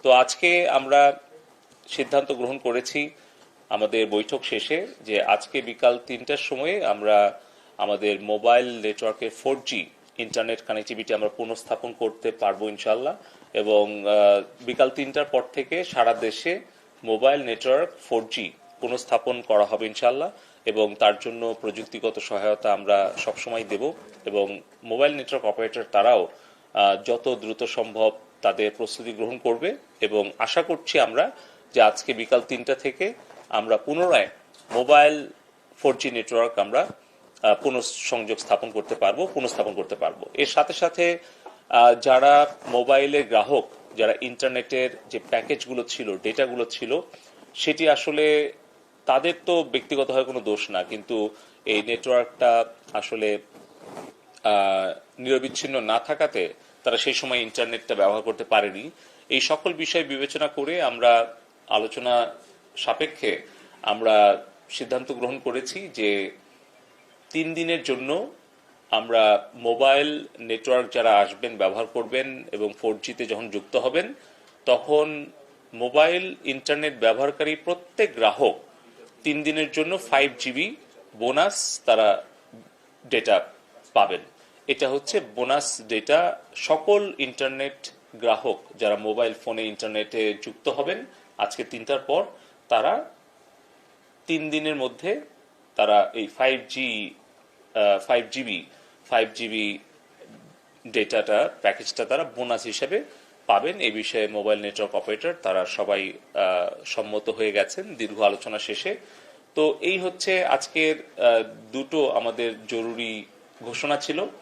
তো আজকে আমরা সিদ্ধান্ত গ্রহণ করেছি আমাদের বৈঠক শেষে যে আজকে বিকাল 3টার সময়ে আমরা আমাদের মোবাইল নেটওয়ার্কের 4G ইন্টারনেট কানেক্টিভিটি আমরা পুনঃস্থাপন করতে পারবো ইনশাল্লাহ, এবং বিকাল 3টার পর থেকে সারা দেশে মোবাইল নেটওয়ার্ক 4G পুনঃস্থাপন করা হবে ইনশাল্লাহ, এবং তার জন্য প্রযুক্তিগত সহায়তা আমরা সবসময় দেব, এবং মোবাইল নেটওয়ার্ক অপারেটর তারাও যত দ্রুত সম্ভব তাদের প্রস্তুতি গ্রহণ করবে, এবং আশা করছি আমরা যে আজকে বিকাল 3টা থেকে আমরা পুনরায় মোবাইল 4G নেটওয়ার্ক আমরা পুনঃসংযোগ পুনঃস্থাপন করতে পারবো। এর সাথে সাথে যারা মোবাইলের গ্রাহক, যারা ইন্টারনেটের যে প্যাকেজগুলো ছিল, ডেটাগুলো ছিল, সেটি আসলে তাদের তো ব্যক্তিগতভাবে কোনো দোষ না, কিন্তু এই নেটওয়ার্কটা আসলে নিরবিচ্ছিন্ন না থাকাতে তারা সেই সময় ইন্টারনেটটা ব্যবহার করতে পারেনি। এই সকল বিষয় বিবেচনা করে আমরা আলোচনা সাপেক্ষে আমরা সিদ্ধান্ত গ্রহণ করেছি যে 3 দিনের জন্য আমরা মোবাইল নেটওয়ার্ক যারা আসবেন, ব্যবহার করবেন এবং 4G-তে যখন যুক্ত হবেন, তখন মোবাইল ইন্টারনেট ব্যবহারকারী প্রত্যেক গ্রাহক 3 দিনের জন্য 5GB বোনাস তারা ডেটা পাবেন। এটা হচ্ছে বোনাস ডেটা। সকল ইন্টারনেট গ্রাহক যারা মোবাইল ফোনে ইন্টারনেটে যুক্ত হবেন আজকে 3টার পর, তারা 3 দিনের মধ্যে তারা এই 5GB ডেটাটা প্যাকেজটা তারা বোনাস হিসেবে পাবেন। এই বিষয়ে মোবাইল নেটওয়ার্ক অপারেটর তারা সবাই সম্মত হয়ে গেছেন দীর্ঘ আলোচনা শেষে। তো এই হচ্ছে আজকের দুটো আমাদের জরুরি ঘোষণা ছিল।